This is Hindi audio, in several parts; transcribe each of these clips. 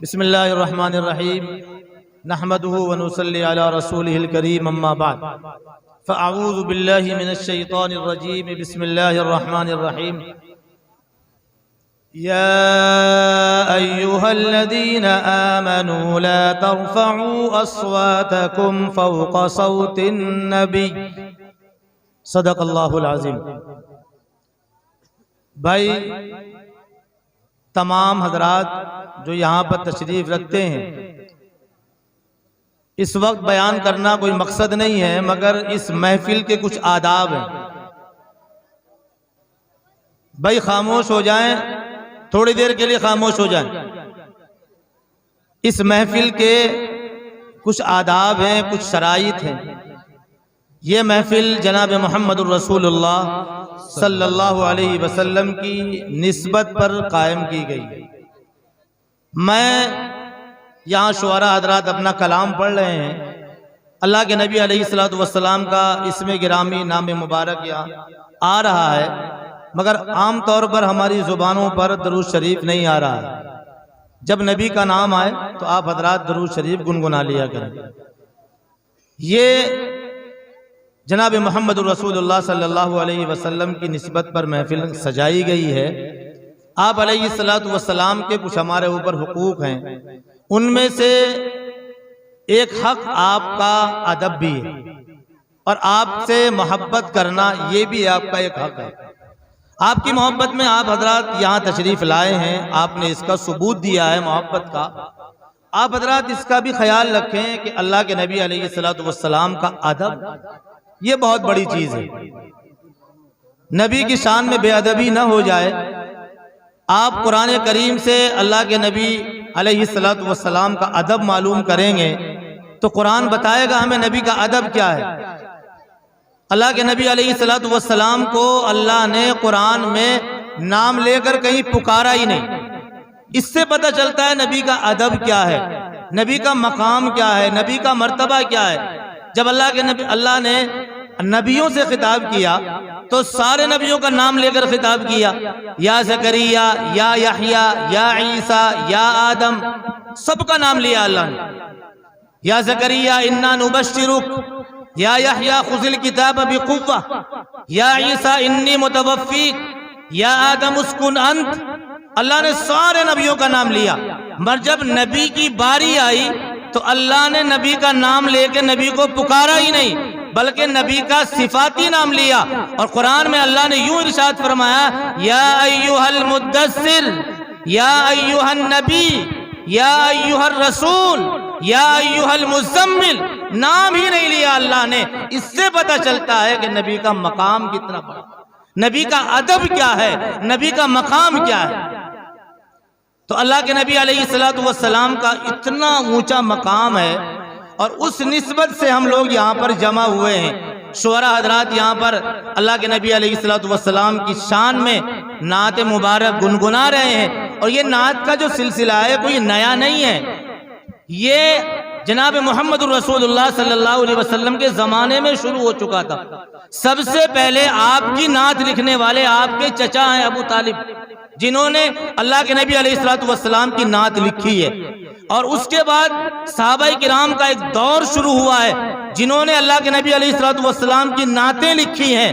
बिस्मिल्लाहिर्रहमानिर्रहीम नहमदुहु व नुसल्ली अला रसूलिहिल करीम अम्मा बाद फ़अऊज़ु बिल्लाहि मिनश शैतानिर रजीम बिस्मिल्लाहिर्रहमानिर्रहीम या अय्युहल्लज़ीना आमनू ला तर्फ़अू अस्वातकुम फ़ौक़ सौतिन नबी सदक़ल्लाहुल अज़ीम। भाई तमाम हजरात जो यहाँ पर तशरीफ रखते हैं, इस वक्त बयान करना कोई मकसद नहीं है, मगर इस महफिल के कुछ आदाब हैं। भाई खामोश हो जाएं, थोड़ी देर के लिए खामोश हो जाएं। इस महफिल के कुछ आदाब हैं, कुछ शराइत हैं। ये महफिल जनाब मोहम्मदुर रसूलुल्लाह सल्लल्लाहु अलैहि वसल्लम की निस्बत पर कायम की गई। मैं यहाँ शुआरा हजरात अपना कलाम पढ़ रहे हैं, अल्लाह के नबी अलैहिस्सलातु वस्सलाम का इसमें गिरामी नाम मुबारक यहाँ आ रहा है, मगर आम तौर पर हमारी ज़ुबानों पर दरूद शरीफ नहीं आ रहा है। जब नबी का नाम आए तो आप हजरात दरूद शरीफ गुनगुना लिया करें। ये जनाब मोहम्मदुर रसूलुल्लाह सल्लल्लाहु अलैहि वसल्लम की निस्बत पर महफिल सजाई गई है। आप अलैहिस्सलातु वस्सलाम के कुछ हमारे ऊपर हुकूक हैं, उनमें से एक हक आपका अदब भी है, और आपसे मोहब्बत करना ये भी आपका एक हक है। आपकी मोहब्बत में आप हजरात यहाँ तशरीफ लाए हैं, आपने इसका सबूत दिया है मोहब्बत का। आप हजरात इसका भी ख्याल रखें कि अल्लाह के नबी अलैहिस्सलातु वस्सलाम का अदब ये बहुत बड़ी चीज है। नबी की शान में बेअदबी न हो जाए। आप कुरान करीम से अल्लाह के नबी अलैहिस्सलातु वस्सलाम का अदब मालूम करेंगे तो कुरान बताएगा हमें नबी का अदब क्या है। अल्लाह के नबी अलैहिस्सलातु वस्सलाम को अल्लाह ने कुरान में नाम लेकर कहीं पुकारा ही नहीं। इससे पता चलता है नबी का अदब क्या है, नबी का मकाम क्या है, नबी का मर्तबा क्या है। जब अल्लाह ने नबियों से खिताब किया तो सारे नबियों का नाम लेकर खिताब किया। या ज़करिया, या यहया, या ईसा, या आदम, सबका नाम लिया अल्लाह ने। या ज़करिया इन्ना नुबश्शिरुक, या यहया खुज़िल किताब बिक़ुव्वा, या ईसा इन्नी मुतवफ़्फ़ीक, या आदम उस्कुन अंत। अल्लाह ने सारे नबियों का नाम लिया, मगर जब नबी की बारी आई तो अल्लाह ने नबी का नाम लेके नबी को पुकारा ही नहीं, बल्कि नबी का सिफाती नाम लिया। और कुरान में अल्लाह ने यूं इरशाद फरमाया, या अय्युहल मुद्दस्सिर, या अय्युहन नबी, या अय्युहर रसूल, या अय्युहल मुज़म्मिल। नाम ही नहीं लिया अल्लाह ने। इससे पता चलता है कि नबी का मकाम कितना बड़ा, नबी का अदब क्या है, नबी का मकाम क्या है। तो अल्लाह के नबी अलैहिस्सलातु वस्सलाम का इतना ऊंचा मकाम है, और उस निस्बत से हम लोग यहाँ पर जमा हुए हैं। शुअरा हजरात यहाँ पर अल्लाह के नबी अलैहिस्सलातु वस्सलाम की शान में नात मुबारक गुनगुना रहे हैं। और ये नात का जो सिलसिला है कोई नया नहीं है, ये जनाब मोहम्मदुर रसूलुल्लाह सल्लल्लाहु अलैहि वसल्लम के ज़माने में शुरू हो चुका था। सबसे पहले आपकी नात लिखने वाले आपके चचा हैं अबू तालिब, जिन्होंने अल्लाह के नबी अलैहिस्सलातु वस्सलाम की नात लिखी है। और उसके बाद सहाबाए किराम का एक दौर शुरू हुआ है, जिन्होंने अल्लाह के नबी अलैहिस्सलातु वस्सलाम की नातें लिखी हैं।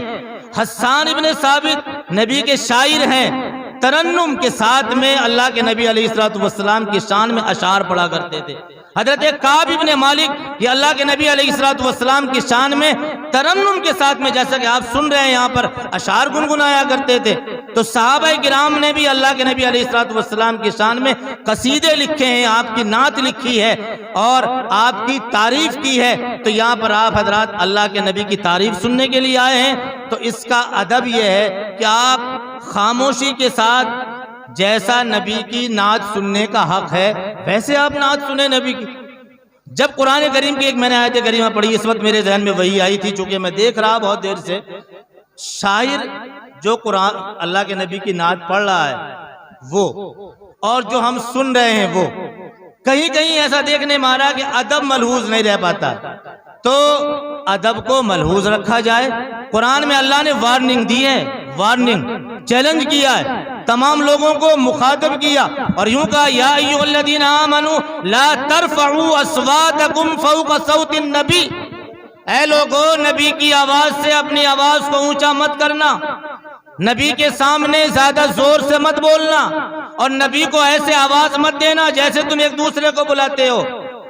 हस्सान इब्ने साबित नबी के शायर हैं, तरन्नुम के साथ में अल्लाह के नबी अलैहिस्सलातु वस्सलाम की शान में अशार पढ़ा करते थे। हजरत काब इब्ने मालिक ये अल्लाह के नबी अलैहिस्सलातु वस्सलाम की शान में तरन्नुम के साथ में, जैसा कि आप सुन रहे हैं यहाँ पर, अशार गुनगुनाया करते थे। तो सहाबाए किराम ने भी अल्लाह के नबी अलैहिस्सलातु वस्सलाम की शान में कसीदे लिखे हैं, आपकी नात लिखी है और आपकी तारीफ की है। तो यहाँ पर आप हजरात अल्लाह के नबी की तारीफ सुनने के लिए आए हैं, तो इसका अदब यह है कि आप खामोशी के साथ, जैसा नबी की नात सुनने का हक है वैसे आप नात सुने नबी की। जब कुरान करीम की एक मैंने आयत करीमा पढ़ी, इस वक्त मेरे जहन में वही आई थी, चूंकि मैं देख रहा बहुत देर से शायर जो कुरान अल्लाह के नबी की नात पढ़ रहा है वो, और जो हम सुन रहे हैं वो, कहीं कहीं ऐसा देखने में आ रहा कि अदब मलहूज नहीं रह पाता। तो अदब को मलहूज रखा जाए। कुरान में अल्लाह ने वार्निंग दी है, वार्निंग, चैलेंज किया है तमाम लोगों को मुखातब किया और यूं कहा, या अय्युहल्लज़ीना आमनू ला तरफ़ऊ अस्वातकुम फ़ौक़ सौतिन नबी, ऐ लोगों, नबी की आवाज से अपनी आवाज को ऊंचा मत करना, नबी के सामने ज्यादा जोर से मत बोलना और नबी को ऐसे आवाज मत देना जैसे तुम एक दूसरे को बुलाते हो।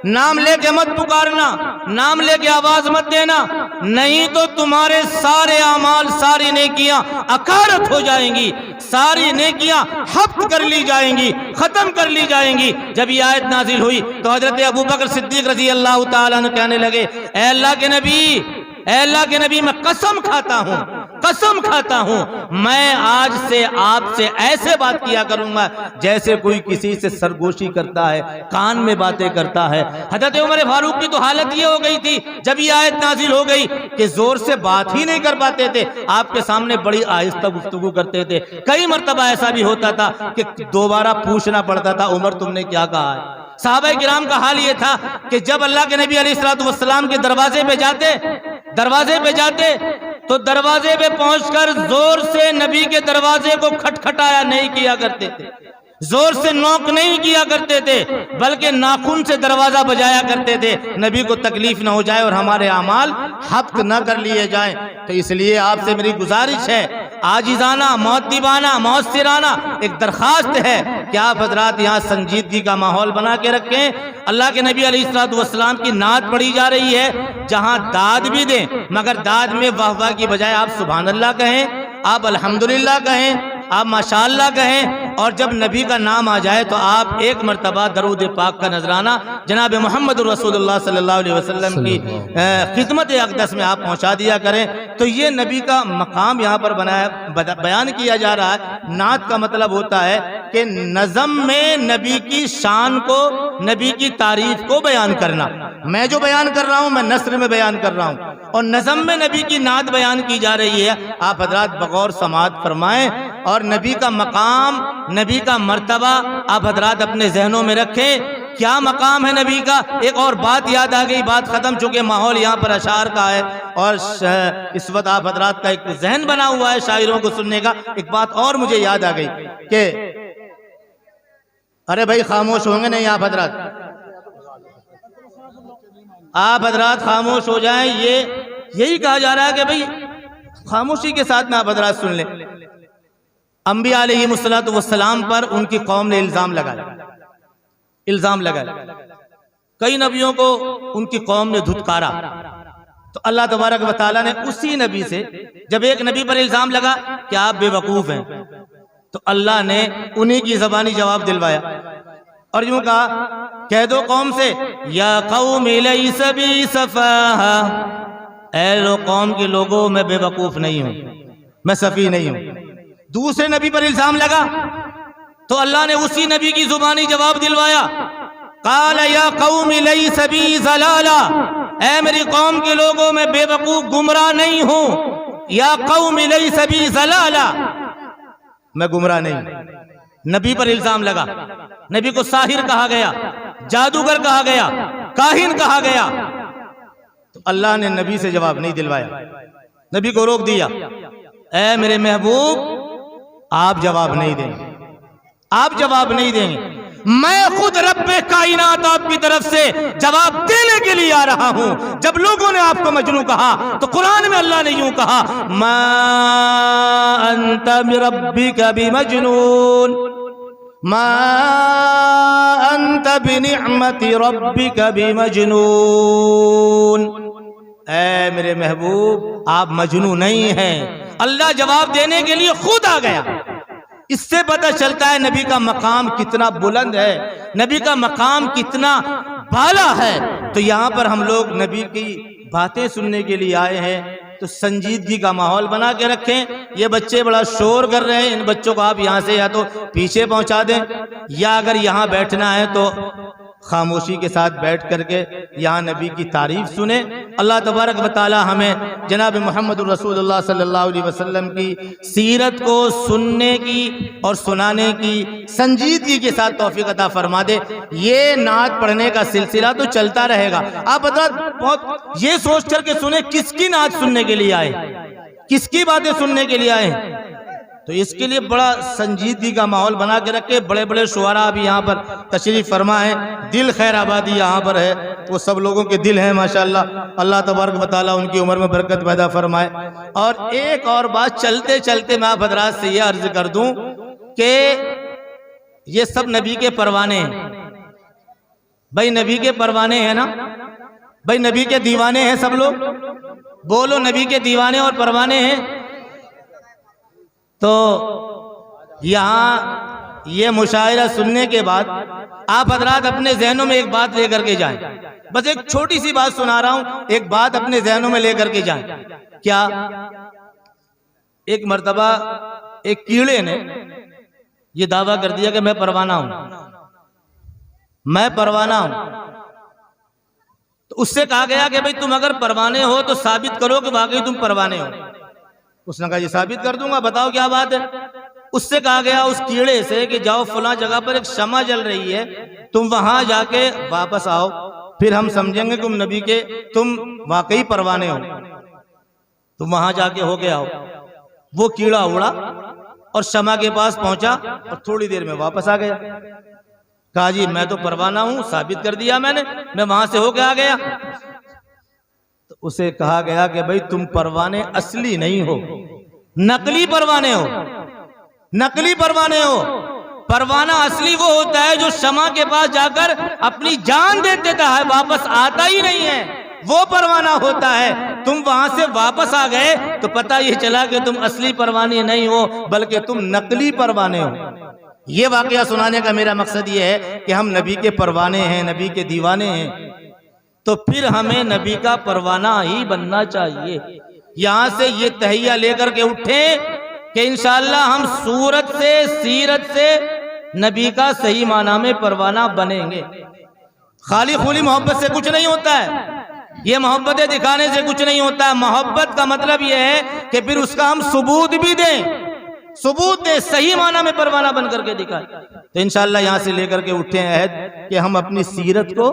नाम लेके मत पुकारना, नाम लेके आवाज मत देना, नहीं तो तुम्हारे सारे अमाल, सारी नेकियां अकारत हो जाएंगी, सारी नेकियां हफ्त कर ली जाएंगी, खत्म कर ली जाएंगी। जब ये आयत नाजिल हुई तो हजरत अबू बकर सिद्दीक रजी अल्लाह ताला अन्हु कहने लगे, ऐ अल्लाह के नबी, ऐ अल्लाह के नबी, मैं कसम खाता हूं, कसम खाता हूं, मैं आज से आपसे ऐसे बात किया करूंगा जैसे कोई किसी से सरगोशी करता है, कान में बातें करता है। हजरत उमर फारूक की तो हालत ये हो गई थी जब ये आयत नाजिल हो गई कि जोर से बात ही नहीं कर पाते थे, आपके सामने बड़ी आहिस्ता गुफ्तगू करते थे। कई मर्तबा ऐसा भी होता था कि दोबारा पूछना पड़ता था, उमर तुमने क्या कहा है। सहाबा किराम का हाल ये था कि जब अल्लाह के नबी अलैहिस्सलातु वस्सलाम के दरवाजे पे जाते तो दरवाजे पे पहुंचकर जोर से नबी के दरवाजे को खटखटाया नहीं किया करते थे, जोर से नॉक नहीं किया करते थे, बल्कि नाखून से दरवाजा बजाया करते थे, नबी को तकलीफ ना हो जाए और हमारे अमाल हफ्त न कर लिए जाएं। तो इसलिए आपसे मेरी गुजारिश है, आजिजाना, मौद्दिबाना, मौसिराना एक दरखास्त है कि आप हजरात यहाँ संजीदगी का माहौल बना के रखें। अल्लाह के नबी अलैहिस्सलातु वस्सलाम की नात पढ़ी जा रही है, जहाँ दाद भी दें, मगर दाद में वाह वाह की बजाय आप सुभान अल्लाह कहें, आप अल्हम्दुलिल्लाह कहें, आप माशाअल्लाह कहें, और जब नबी का नाम आ जाए तो आप एक मरतबा दरूद पाक का नजराना जनाब मोहम्मद रसूलुल्लाह सल्लल्लाहु अलैहि वसल्लम की खिदमत अक़दस में आप पहुंचा दिया करें। तो ये नबी का मकाम यहाँ पर बयान किया जा रहा है। नात का मतलब होता है कि नज़म में नबी की शान को, नबी की तारीफ को बयान करना। मैं जो बयान कर रहा हूँ मैं नस्र में बयान कर रहा हूँ और नज़म में नबी की नात बयान की जा रही है। आप हजरात बगौर समात फरमाएं और नबी का मकाम, नबी का मर्तबा आप हजरात अपने जहनों में रखें। क्या मकाम है नबी का। एक और बात याद आ गई, बात खत्म, चूंकि माहौल यहाँ पर अशार का है और इस वक्त आप हजरात का एक जहन बना हुआ है शायरों को सुनने का। एक बात और मुझे याद आ गई कि अरे भाई खामोश होंगे नहीं आप हजरात खामोश हो जाएं। ये यही कहा जा रहा है कि भाई खामोशी के साथ में आप हजरात सुन लें। अंबिया अलैहिमुस्सलातु वस्सलाम पर उनकी कौम ने इल्जाम लगाया, कई नबियों को उनकी कौम ने धुतकारा। तो अल्लाह तबारक व तआला ने उसी नबी से, जब एक नबी पर इल्जाम लगा कि आप बेवकूफ हैं, तो अल्लाह ने उन्हीं की ज़बानी जवाब दिलवाया और यूं कहा, कह दो कौम से, या कौमी लैसा बी सफाहा, ऐ लो कौम के लोगों मैं बेवकूफ नहीं हूं, मैं सफी नहीं हूं। दूसरे नबी पर इल्जाम लगा तो अल्लाह ने उसी नबी की जुबानी जवाब दिलवाया, काला या कौमी लैसा बी ज़लाला, ऐ मेरी कौम के लोगों मैं बेवकूफ गुमराह नहीं हूं। या कौमी लैसा बी ज़लाला, मैं गुमराह नहीं। नबी पर इल्जाम लगा, नबी को साहिर कहा गया, जादूगर कहा गया, काहिन कहा गया, तो अल्लाह ने नबी से जवाब नहीं दिलवाया, नबी को रोक दिया। ऐ मेरे महबूब आप जवाब नहीं देंगे, आप जवाब नहीं देंगे, मैं खुद रब्बे कायनात आपकी तरफ से जवाब देने के लिए आ रहा हूं। जब लोगों ने आपको मजनू कहा तो कुरान में अल्लाह ने यूं कहा, मा अंता बिरब्बिका बिमजनून, मा अंता बिनिअमति रब्बिका बिमजनून। ऐ मेरे महबूब आप मजनू नहीं हैं। अल्लाह जवाब देने के लिए खुद आ गया। इससे पता चलता है नबी का मकाम कितना बुलंद है, नबी का मकाम कितना बाला है। तो यहाँ पर हम लोग नबी की बातें सुनने के लिए आए हैं, तो संजीदगी का माहौल बना के रखें। ये बच्चे बड़ा शोर कर रहे हैं, इन बच्चों को आप यहाँ से या तो पीछे पहुँचा दें, या अगर यहाँ बैठना है तो खामोशी के साथ बैठ करके यहाँ नबी की तारीफ सुने। अल्लाह तबारक व तआला हमें जनाब मोहम्मद रसूलुल्लाह सल्लल्लाहु अलैहि वसल्लम की सीरत को सुनने की और सुनाने की संजीदगी के साथ तौफीक अता फरमा दे। ये नात पढ़ने का सिलसिला तो चलता रहेगा। आप बता बहुत ये सोच करके सुने, किसकी नात सुनने के लिए आए, किसकी बातें सुनने के लिए आए। तो इसके लिए बड़ा संजीदगी का माहौल बना के रखे। बड़े बड़े शुआरा भी यहाँ पर तशरीफ फरमा है। दिल खैर आबादी यहाँ पर है, वो सब लोगों के दिल हैं माशाल्लाह। अल्लाह तबारक व तआला उनकी उम्र में बरकत पैदा फरमाए। और एक और बात चलते चलते मैं आप हज़रात से ये अर्ज कर दूं कि ये सब नबी के परवाने हैं। भाई नबी के परवाने हैं ना, भाई नबी के दीवाने हैं सब लोग। बोलो नबी के दीवाने और परवाने हैं। तो यहाँ ये मुशायरा सुनने के बाद आप हजरात अपने जहनों में एक बात लेकर के जाएं। बस एक छोटी सी बात सुना रहा हूं, एक बात अपने जहनों में लेकर के जाएं। क्या एक मर्तबा एक कीड़े ने ये दावा कर दिया कि मैं परवाना हूं, मैं परवाना हूं। तो उससे कहा गया कि भाई तुम अगर परवाने हो तो साबित करो कि वाकई तुम परवाने हो। उसने कहा ये साबित कर दूंगा, बताओ क्या बात है। उससे कहा गया उस कीड़े से कि जाओ फला जगह पर एक शमा जल रही है, तुम वहां जाके वापस आओ, फिर हम समझेंगे तुम नबी के, तुम वाकई परवाने हो। तुम वहां जाके हो के आओ। वो कीड़ा उड़ा और शमा के पास पहुंचा और थोड़ी देर में वापस आ गया। कहा जी मैं तो परवाना हूं, साबित कर दिया मैंने, मैं वहां से होके आ गया। तो उसे कहा गया कि भाई तुम परवाने असली नहीं हो, नकली परवाने हो, नकली परवाने हो। परवाना असली वो होता है जो शमा के पास जाकर अपनी जान दे देता है, वापस आता ही नहीं है, वो परवाना होता है। तुम वहां से वापस आ गए तो पता ये चला कि तुम असली परवाने नहीं हो, बल्कि तुम नकली परवाने हो। ये वाकया सुनाने का मेरा मकसद ये है कि हम नबी के परवाने हैं, नबी के दीवाने हैं, तो फिर हमें नबी का परवाना ही बनना चाहिए। यहां से ये तहिया लेकर के उठे कि इंशाअल्लाह हम सूरत से, सीरत से नबी का सही माना में परवाना बनेंगे। खाली खुली मोहब्बत से कुछ नहीं होता है, ये मोहब्बतें दिखाने से कुछ नहीं होता है। मोहब्बत का मतलब यह है कि फिर उसका हम सबूत भी दें, सबूत दे, सही माना में परवाना बन करके दिखाए। तो इंशाअल्लाह यहां से लेकर के उठे हैं अहद कि हम अपनी सीरत को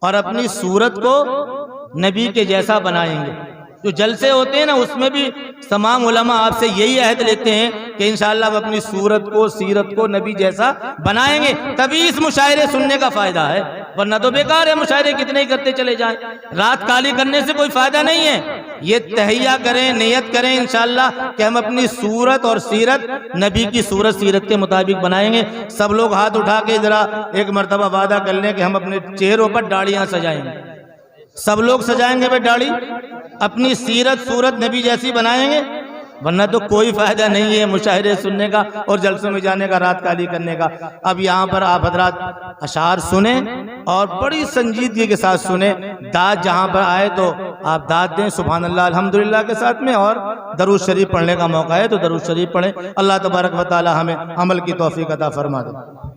और अपनी सूरत को नबी के जैसा बनाएंगे। जो जलसे होते हैं ना उसमें भी तमाम उलमा आपसे यही अहद लेते हैं कि इंशाअल्लाह हम अपनी सूरत को, सीरत को नबी जैसा बनाएंगे, तभी इस मुशायरे सुनने का फायदा है। वरना तो बेकार है, मुशायरे कितने ही करते चले जाएं, रात काली करने से कोई फायदा नहीं है। ये तहिया करें, नियत करें इंशाअल्लाह कि हम अपनी सूरत और सीरत नबी की सूरत सीरत के मुताबिक बनाएंगे। सब लोग हाथ उठा के जरा एक मरतबा वादा कर लें कि हम अपने चेहरों पर दाढ़ियां सजाएंगे। सब लोग सजाएंगे भाई दाढ़ी, अपनी सीरत सूरत नबी जैसी बनाएंगे, वरना तो कोई फायदा नहीं है मुशायरे सुनने का और जलसों में जाने का, रात काली करने का। अब यहाँ पर आप हजरात अशार सुने और बड़ी संजीदगी के साथ सुने। दाद जहाँ पर आए तो आप दाद दें सुभान अल्लाह अल्हम्दुलिल्लाह के साथ में, और दरूद शरीफ पढ़ने का मौका है तो दरूद शरीफ पढ़ें। अल्लाह तबारक व तआला हमें अमल की तौफीक अता फरमा दे।